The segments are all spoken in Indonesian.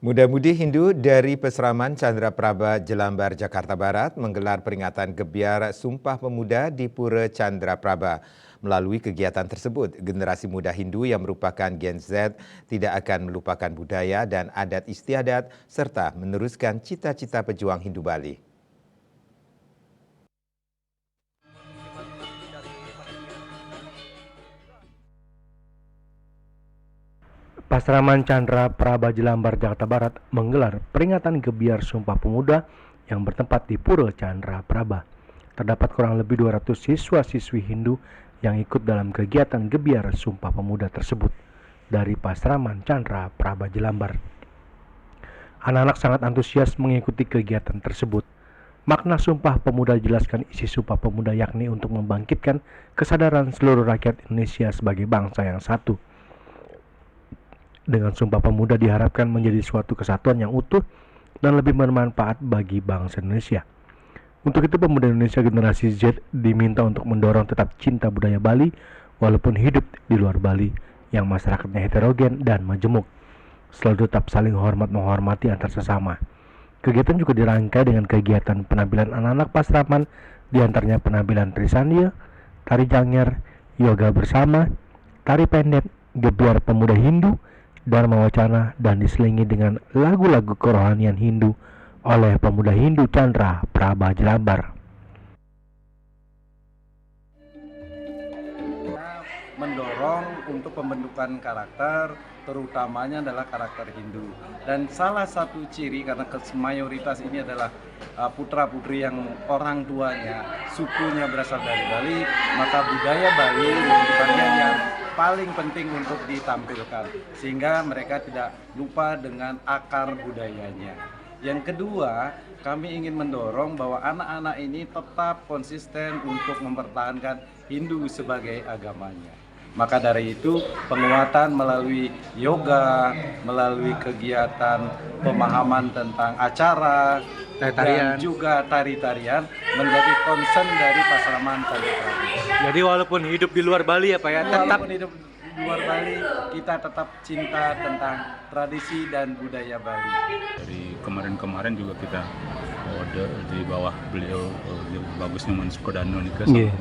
Muda-mudi Hindu dari Pesraman Candrapraba Jelambar, Jakarta Barat menggelar peringatan gebiar Sumpah Pemuda di Pura Candrapraba. Melalui kegiatan tersebut, generasi muda Hindu yang merupakan Gen Z tidak akan melupakan budaya dan adat istiadat serta meneruskan cita-cita pejuang Hindu Bali. Pasraman Candrapraba Jelambar, Jakarta Barat menggelar peringatan gebiar Sumpah Pemuda yang bertempat di Pura Candrapraba. Terdapat kurang lebih 200 siswa-siswi Hindu yang ikut dalam kegiatan gebiar Sumpah Pemuda tersebut dari Pasraman Candrapraba Jelambar. Anak-anak sangat antusias mengikuti kegiatan tersebut. Makna Sumpah Pemuda dijelaskan isi Sumpah Pemuda yakni untuk membangkitkan kesadaran seluruh rakyat Indonesia sebagai bangsa yang satu. Dengan Sumpah Pemuda diharapkan menjadi suatu kesatuan yang utuh dan lebih bermanfaat bagi bangsa Indonesia. Untuk itu pemuda Indonesia generasi Z diminta untuk mendorong tetap cinta budaya Bali walaupun hidup di luar Bali yang masyarakatnya heterogen dan majemuk. Selalu tetap saling hormat menghormati antar sesama. Kegiatan juga dirangkai dengan kegiatan penampilan anak-anak Pasraman, diantaranya penampilan Trisandia, tari Janger, yoga bersama, tari pendek, gebiar pemuda Hindu, Dharma Wacana, dan diselingi dengan lagu-lagu kerohanian Hindu oleh pemuda Hindu Candrapraba Jelambar. Mendorong untuk pembentukan karakter, terutamanya adalah karakter Hindu. Dan salah satu ciri karena mayoritas ini adalah putra-putri yang orang tuanya sukunya berasal dari Bali, maka budaya Bali merupakan yang paling penting untuk ditampilkan sehingga mereka tidak lupa dengan akar budayanya. Yang kedua, kami ingin mendorong bahwa anak-anak ini tetap konsisten untuk mempertahankan Hindu sebagai agamanya. Maka dari itu penguatan melalui yoga, melalui kegiatan pemahaman tentang acara, dan juga tari-tarian menjadi concern dari Pasraman Candrapraba. Jadi walaupun hidup di luar Bali ya Pak ya, tetap walaupun hidup di luar Bali, kita tetap cinta tentang tradisi dan budaya Bali. Dari kemarin-kemarin juga kita di bawah beliau bagusnya Mansukodano nih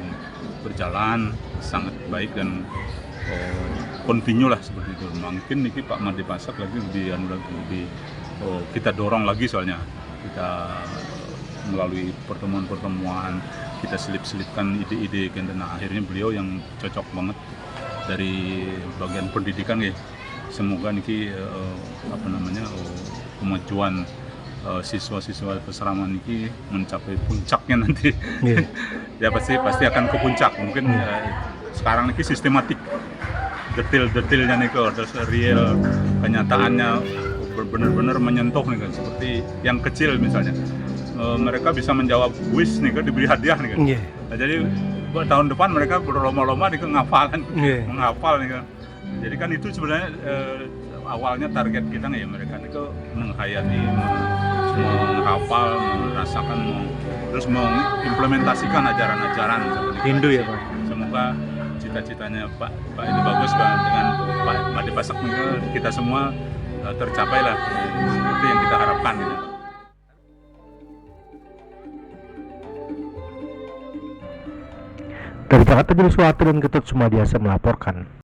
berjalan sangat baik dan continue lah seperti itu. Mungkin nih Pak Made Pasak lagi lebih kita dorong lagi, soalnya kita melalui pertemuan-pertemuan kita selip-selipkan ide-ide dan akhirnya beliau yang cocok banget dari bagian pendidikan ya. Semoga niki kemajuan siswa-siswa Pesraman niki mencapai puncaknya nanti. Ya pasti akan ke puncak. Mungkin sekarang niki sistematik, detail-detailnya nih terus real kenyataannya benar-benar menyentuh nih kan, seperti yang kecil misalnya mereka bisa menjawab wish nih kan, diberi hadiah nih kan. Nah, jadi tahun depan mereka berlomba-lomba nih kan menghafal nih kan. Jadi kan itu sebenarnya awalnya target kita nih ya, mereka nih kan menghayati, menghafal, merasakan, terus mengimplementasikan ajaran-ajaran Hindu ya Pak. Semoga cita-citanya Pak ini bagus dengan Pak Made Pasak kita semua tercapai lah seperti yang kita harapkan gitu. Dari Jakarta, Juru Suwati dan Ketut Sumadiasa melaporkan.